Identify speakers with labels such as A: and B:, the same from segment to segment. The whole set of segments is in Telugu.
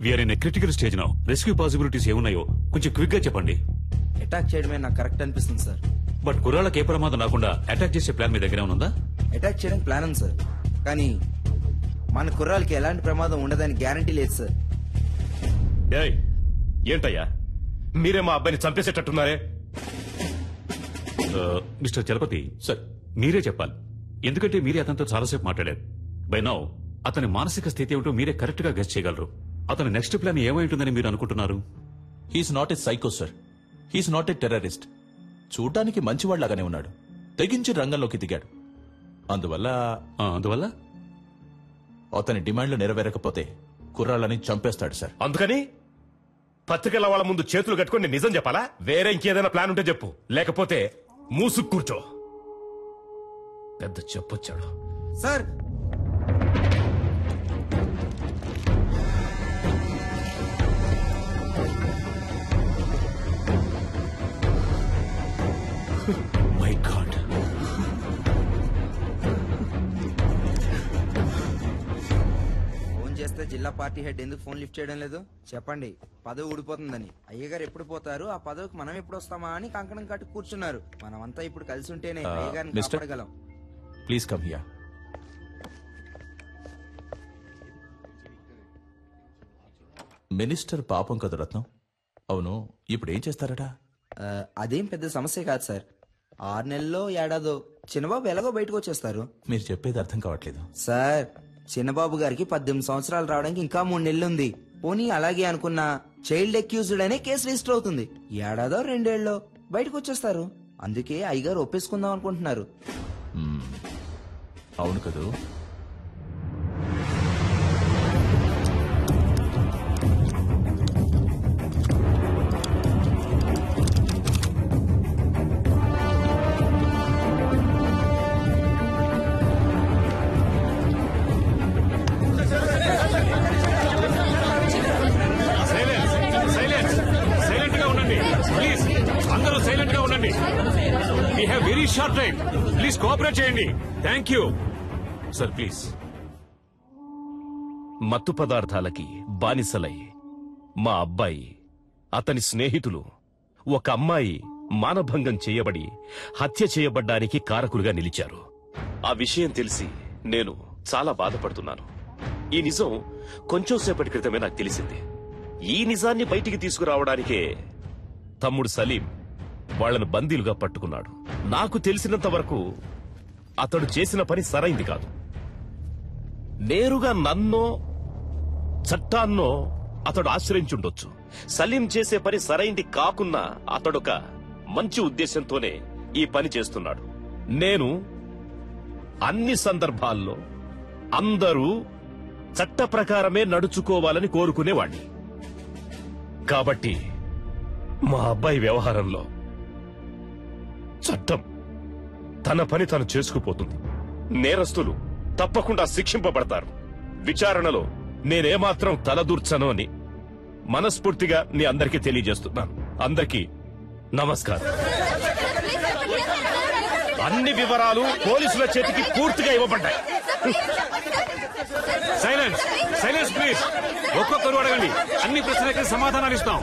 A: We are in a critical stage now. Rescue possibilities ఏమున్నాయో కొంచెం క్విక్ గా చెప్పండి.
B: అటాక్ చేయడమే నాకు కరెక్ట్ అనిపిస్తుంది సార్.
A: బట్ కుర్రాళ్ళకి ఏ ప్రమాదం రాకుండా అటాక్ చేసే ప్లాన్ మీ దగ్గర ఉందా?
B: అటాక్ చేయడానికి ప్లాన్ ఉంది సార్, కానీ మన కుర్రాళ్ళకి ఎలాంటి ప్రమాదం ఉండదని గ్యారంటీ లేదు సార్.
C: ఏంటయ్యా మీరే మా అబ్బాయిని చంపేసేటట్టున్నారే?
A: మిస్టర్ చలపతి సార్, మీరే చెప్పాలి. ఎందుకంటే మీరే అతనితో చాలాసేపు మాట్లాడారు. బై నౌ అతని మానసిక స్థితి ఏమిటో మీరే కరెక్ట్ గా గెస్ చేయగలరు. అతని నెక్స్ట్ ప్లాన్ ఏమై ఉంటుందని మీరు అనుకుంటున్నారు?
D: He's not a psycho sir, he's not a terrorist. చూడటానికి మంచివాళ్లాగానే ఉన్నాడు, తెగించి రంగంలోకి దిగాడు. అందువల్ల అతని డిమాండ్లు నెరవేరకపోతే కుర్రాళ్ళని చంపేస్తాడు సార్.
C: అందుకని పత్రికల వాళ్ళ ముందు చేతులు కట్టుకుని నిజం చెప్పాలా? వేరే ఇంకేదైనా ప్లాన్ ఉంటే చెప్పు, లేకపోతే మూసుకు కూర్చో. పెద్ద చెప్పొచ్చాడు
B: సార్.
A: మై గాడ్,
B: ఫోన్ చేస్తే జిల్లా పార్టీ హెడ్ ఎందుకు ఫోన్ లిఫ్ట్ చేయడం లేదు చెప్పండి? పదవి ఊడిపోతుందని. అయ్యగారు ఎప్పుడు పోతారు, ఆ పదవికి మనం ఎప్పుడు వస్తామా అని కంకణం కట్టి కూర్చున్నారు. మనమంతా ఇప్పుడు కలిసి ఉంటేనే అయ్యగారిని కాపాడగలం.
D: Please come here. మినిస్టర్ పాపం కదా రత్నం. అవును, ఇప్పుడు ఏం చేస్తారట?
B: అదేం పెద్ద సమస్య కాదు సార్. 6 నెలల్లో ఏడాదో చిన్నబాబు ఎలాగో బయటకు వచ్చేస్తారు.
D: మీరు చెప్పేది అర్థం కావట్లేదు
B: సార్. చిన్నబాబు గారికి 18 సంవత్సరాలు రావడానికి ఇంకా 3 నెలలు ఉంది. పోనీ అలాగే అనుకున్నా చైల్డ్ అక్యూజ్డ్ అనే కేసు రిజిస్టర్ అవుతుంది. ఏడాదో 2 ఏళ్ళలో బయటకు వచ్చేస్తారు. అందుకే అయ్యగారు ఒప్పేసుకుందాం అనుకుంటున్నారు.
D: అవును కదూ?
A: We have very short time. Please cooperate చేయండి. Thank you sir. ప్లీజ్.
C: మత్తు పదార్థాలకి బానిసలై మా అబ్బాయి, అతని స్నేహితులు, ఒక అమ్మాయి మానభంగం చేయబడి హత్య చేయబడ్డానికి కారకులుగా నిలిచారు. ఆ విషయం తెలిసి నేను చాలా బాధపడుతున్నాను. ఈ నిజం కొంచెం సేపటి క్రితమే నాకు తెలిసింది. ఈ నిజాన్ని బయటికి తీసుకురావడానికే తమ్ముడు సలీం వాళ్లను బందీలుగా పట్టుకున్నాడు. నాకు తెలిసినంత వరకు అతడు చేసిన పని సరైంది కాదు. నేరుగా నన్నో చట్టాన్నో అతడు ఆశ్రయించుండొచ్చు. సలీం చేసే పని సరైంది కాకున్నా అతడొక మంచి ఉద్దేశంతోనే ఈ పని చేస్తున్నాడు. నేను అన్ని సందర్భాల్లో అందరూ చట్ట ప్రకారమే నడుచుకోవాలని కోరుకునేవాణ్ణి. కాబట్టి మా అబ్బాయి వ్యవహారంలో చట్టం తన పని తాను చేసుకుపోతుంది. నేరస్తులు తప్పకుండా శిక్షింపబడతారు. విచారణలో నేనేమాత్రం తలదూర్చను అని మనస్ఫూర్తిగా మీ అందరికీ తెలియజేస్తున్నాను. అందరికీ నమస్కారం. అన్ని వివరాలు పోలీసుల చేతికి పూర్తిగా ఇవ్వబడ్డాయి.
A: Silence silence please. ఒక్కొక్కరు అడగండి, అన్ని ప్రశ్నలకి సమాధానాలు ఇస్తాం.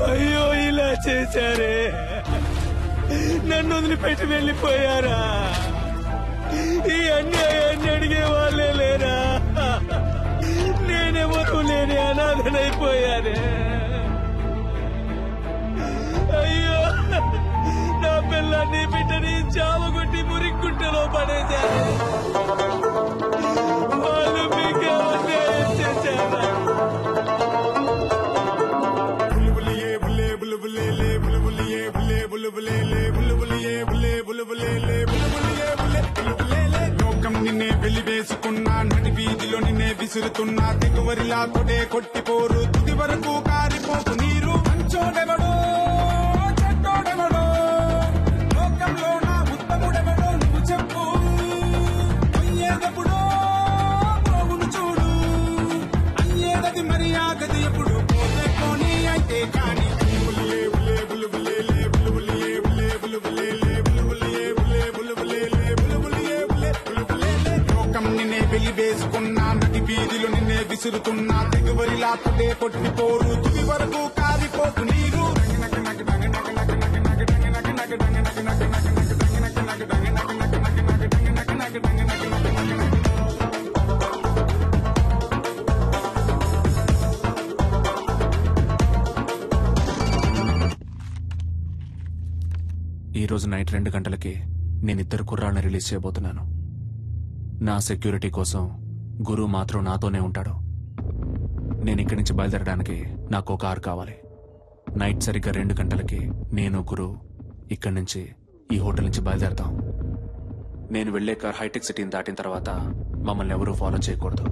E: అయ్యో ఇలా చేశారే, నన్ను వదిలిపెట్టి వెళ్ళిపోయారా? ఈ అన్యాయాన్ని అడిగే వాళ్ళే లేరా? నేనెవరూ లేని అనాథనైపోయానే. అయ్యో, నా పిల్లాన్ని బిడ్డని చావగొట్టి మురిక్కుంటలో పడేశారు. వాళ్ళు మీకే అన్యాయం చేశారా?
F: లోకం నిన్నే వెలివేసుకున్నా, నడి వీధిలో నిన్నే విసురుతున్నా, దిగువరిలా తొడే కొట్టిపోరు, తుది వరకు కారిపోకు నీరు. మంచోడెవడో చెడ్డోడెవడో, లోకంలో నా ఉత్తముడెవడో నువ్వు చెప్పు. అయ్యేదెప్పుడో పోవును చూడు, అయ్యేదది మర్యాదది ఎప్పుడు పోతే పోనీ అయితే కాని. వెలివేసుకున్నా, నది వీధిలో నిన్నే విసురుతున్నా, దిగువరిలా తొడే కొట్టిపోరు, తుది వరకు కారిపోకు నీరు.
E: ఈరోజు నైట్ 2 గంటలకి నేనిద్దరు కుర్రాళ్ళని రిలీజ్ చేయబోతున్నాను. నా సెక్యూరిటీ కోసం గురు మాత్రం నాతోనే ఉంటాడు. నేను ఇక్కడి నుంచి బయలుదేరడానికి నాకు ఒక కారు కావాలి. నైట్ సరిగ్గా 2 గంటలకి నేను గురు ఇక్కడి నుంచి ఈ హోటల్ నుంచి బయలుదేరతాం. నేను వెళ్లే కార్ హైటెక్ సిటీని దాటిన తర్వాత మమ్మల్ని ఎవరూ ఫాలో చేయకూడదు.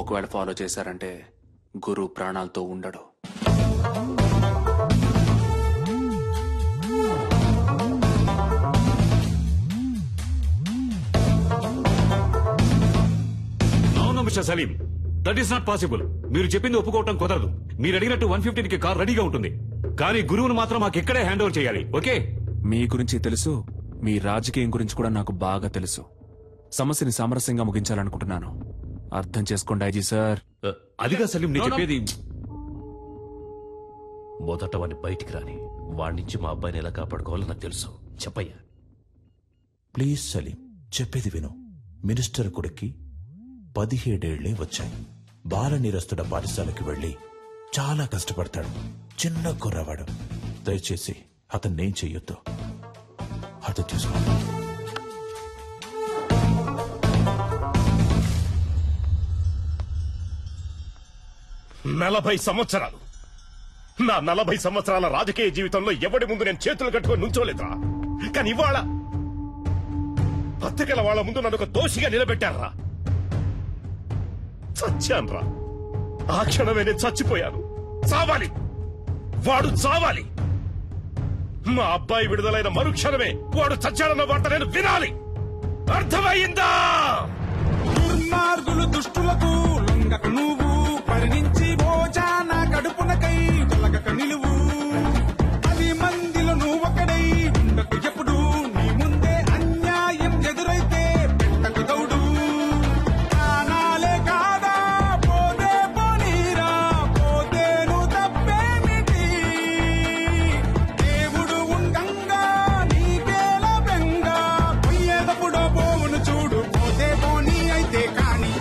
E: ఒకవేళ ఫాలో చేశారంటే గురు ప్రాణాలతో ఉండడు.
A: Mister Salim, that is not possible. మీరు చెప్పింది ఒప్పుకోవటం కుదరదు. మీరు అడిగినట్టు 150కి కార్ రెడీగా ఉంటుంది, కానీ గురువును మాత్రం మాకు ఇక్కడే హ్యాండ్ ఓవర్ చేయాలి. ఓకే?
E: మీ గురించి తెలుసు, మీ రాజకీయం గురించి కూడా నాకు బాగా తెలుసు. సమస్యని సామరస్యంగా ముగించాలనుకుంటున్నాను. అర్థం చేసుకోండి ఐజీ సార్.
A: అదిగా సలీం నేను చెప్పేది.
C: మొదట వాడిని బయటికి రాని, వాడి నుంచి మా అబ్బాయిని ఎలా కాపాడుకోవాలో నాకు తెలుసు. చెప్పయ్యా.
D: ప్లీజ్ సలీం, చెప్పేది విను. మినిస్టర్ కొడుక్కి 17 ఏళ్లే వచ్చాయి. బాల నిరస్తుడ పాఠశాలకి వెళ్లి చాలా కష్టపడతాడు. చిన్న కుర్రవాడు. దయచేసి అతన్నేం చెయ్యొద్దు. అర్థం చేసుకో.
C: 40 సంవత్సరాలు, నా 40 సంవత్సరాల రాజకీయ జీవితంలో ఎవడి ముందు నేను చేతులు కట్టుకొని నుంచోలేదురా. కానీ ఇవాళ పత్రికల వాళ్ళ ముందు నన్ను ఒక దోషిగా నిలబెట్టారా. చచ్చాన్రా. ఆ క్షణమే నేను చచ్చిపోయాను. చావాలి, వాడు చావాలి. మా అబ్బాయి విడుదలైన మరుక్షణమే వాడు చచ్చాడన్న వార్త నేను వినాలి. అర్థమయ్యిందా?
F: దుర్మార్గులు దుష్టులకు లొంగక నువ్వు, పరిణించి భోజన కడుపునకై తొలగక నిలువు. 10 మందిలో నువ్వొకడై ఉండకు ఎప్పుడు, నీ ముందే అన్యాయం ఎదురైతే పెట్టకు దౌడు. ప్రాణాలే కాదా పోతే పోనీరా, పోతేను తప్పేమిటి? దేవుడు ఉండంగా నీకేల బెంగా, పోయేటప్పుడో పోవును చూడు, పోతే పోనీ అయితే కాని.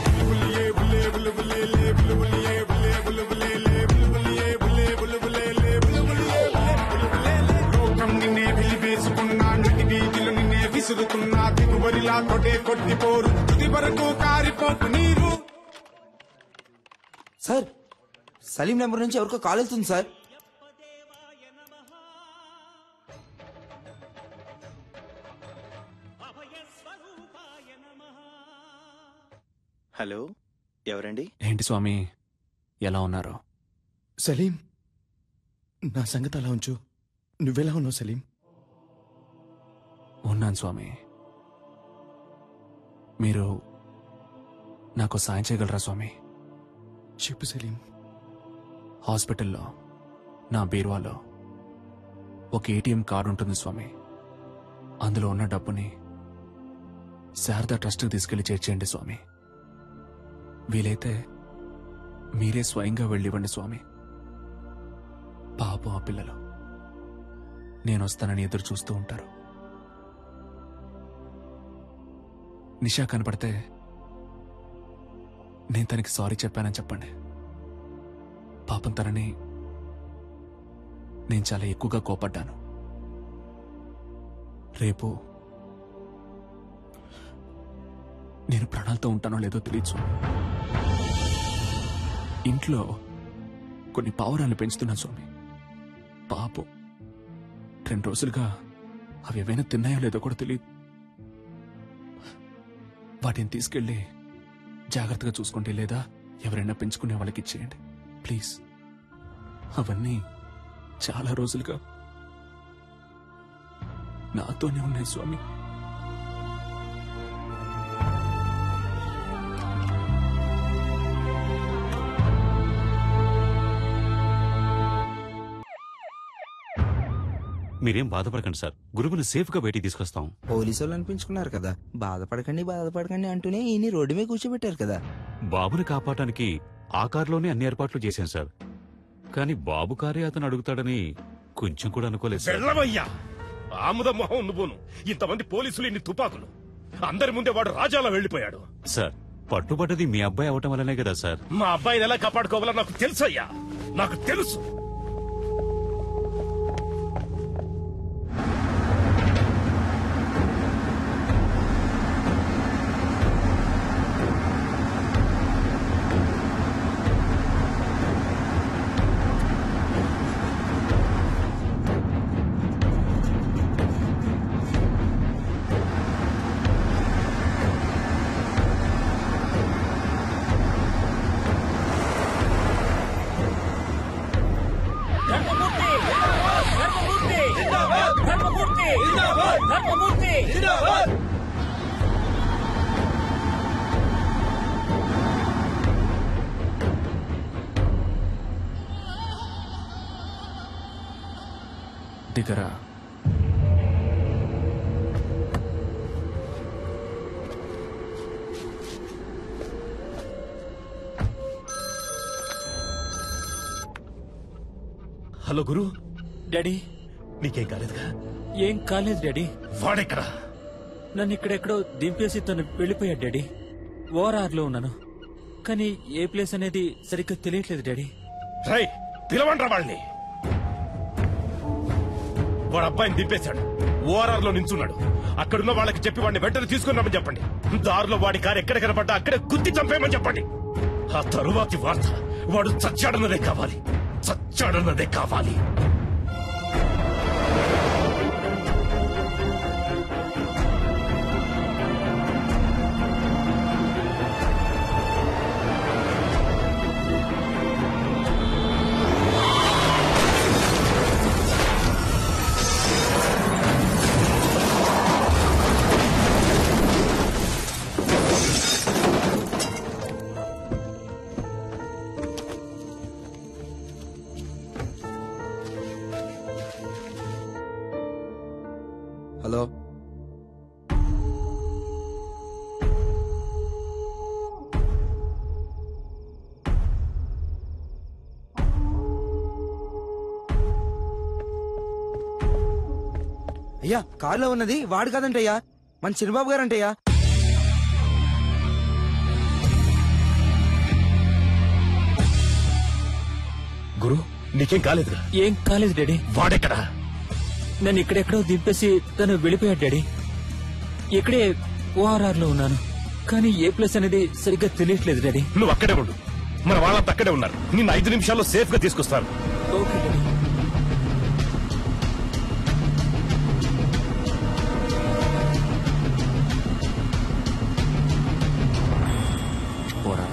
B: సార్ సలీం నెంబర్ నుంచి ఎవరికో కాల్ వెళ్తుంది సార్.
G: హలో, ఎవరండి?
E: ఏంటి స్వామి ఎలా ఉన్నారు?
G: సలీం, నా సంగతి అలా ఉంచు. నువ్వెలా ఉన్నావు సలీం?
E: ఉన్నాను స్వామి. మీరు నాకు సాయం చేయగలరా స్వామి?
G: చెప్పు సలీం.
E: హాస్పిటల్లో నా బీరువాలో ఒక ఏటీఎం కార్డు ఉంటుంది స్వామి. అందులో ఉన్న డబ్బుని శారదా ట్రస్ట్కి తీసుకెళ్లి చేర్చేయండి స్వామి. వీలైతే మీరే స్వయంగా వెళ్ళివ్వండి స్వామి. పాపం ఆ పిల్లలు నేను వస్తానని ఎదురు చూస్తూ ఉంటారు. నిషా కనపడితే నేను తనకి సారీ చెప్పానని చెప్పండి. పాపం తనని నేను చాలా ఎక్కువగా కోపడ్డాను. రేపు నేను ప్రాణాలతో ఉంటానో లేదో తెలియదు స్వామి. ఇంట్లో కొన్ని పావురాలు పెంచుతున్నాను స్వామి. పాపం 2 రోజులుగా అవి ఏవైనా తిన్నాయో లేదో కూడా తెలియదు. వాటిని తీసుకెళ్ళి జాగ్రత్తగా చూసుకోండి, లేదా ఎవరైనా పెంచుకునే వాళ్ళకి ఇచ్చేయండి ప్లీజ్. అవన్నీ చాలా రోజులుగా నాతోనే ఉన్నాయి స్వామి.
A: మీరేం బాధపడకండి సార్, గురువుని సేఫ్ గా బయటికి తీసుకొస్తాం.
B: పోలీసు వాళ్ళు అనిపించుకున్నారు కదా, బాధపడకండి అంటూనే ఈయన రోడ్డు మీద కూర్చోబెట్టారు కదా.
A: బాబుని కాపాడటానికి ఆ కారులోనే అన్ని ఏర్పాట్లు చేశాను సార్. కానీ బాబు కారే అతను అడుగుతాడని కొంచెం కూడా అనుకోలేదు సార్.
C: వెళ్ళవయ్యా ఆముద మొహం నువ్వును. ఇంతమంది పోలీసులు, ఇన్ని తుపాకులు, అందరి ముందే వాడు రాజాలా వెళ్లిపోయాడు.
A: సార్ పట్టుబడ్డది మీ అబ్బాయి అవటం వల్లనే కదా సార్.
C: మా అబ్బాయిని ఎలా కాపాడుకోవాలో నాకు తెలుసయ్యా, నాకు తెలుసు.
E: దిగరా.
C: హలో గురు,
H: డాడీ
C: నీకేం కాలేదుగా?
H: ఏం కాలేదు డాడీ.
C: వాడెక్కడా?
H: నన్ను ఇక్కడెక్కడో దింపేసి తను వెళ్ళిపోయాడు డాడీ. ఓఆర్ఆర్లో ఉన్నాను, కానీ ఏ ప్లేస్ అనేది సరిగ్గా తెలియట్లేదు డాడీ.
C: రై పిలవండ్రా వాళ్ళని. వాడు అబ్బాయిని దింపేశాడు, ఓఆర్ఆర్ లో నించున్నాడు. అక్కడున్న వాళ్ళకి చెప్పి వాడిని వెంటనే తీసుకున్నామని చెప్పండి. దారిలో వాడి కారు ఎక్కడ కనపడ్డా అక్కడే గుద్ది చంపేయమని చెప్పండి. ఆ తరువాతి వార్త వాడు చచ్చాడన్నదే కావాలి, చచ్చాడన్నదే కావాలి.
B: హలో, అయ్యా కారులో ఉన్నది వాడు కాదంటయ్యా, మన చిన్నబాబు గారంటయ్యా.
C: గురు నీకేం కాలేదుగా?
H: ఏం కాలేదు డాడీ.
C: వాడెక్కడా?
H: నన్ను ఇక్కడెక్కడో దింపేసి తను వెళ్ళిపోయాడు డాడీ. ఇక్కడే ఓఆర్ఆర్ లో ఉన్నాను, కానీ ఏ ప్లేస్ అనేది సరిగ్గా తెలియట్లేదు డాడీ.
C: నువ్వు అక్కడే ఉండు, మన వాళ్ళంతా అక్కడే ఉన్నారు. నిన్ను 5 నిమిషాల్లో సేఫ్ గా తీసుకొస్తాను.
H: Okay daddy.
E: పోరా.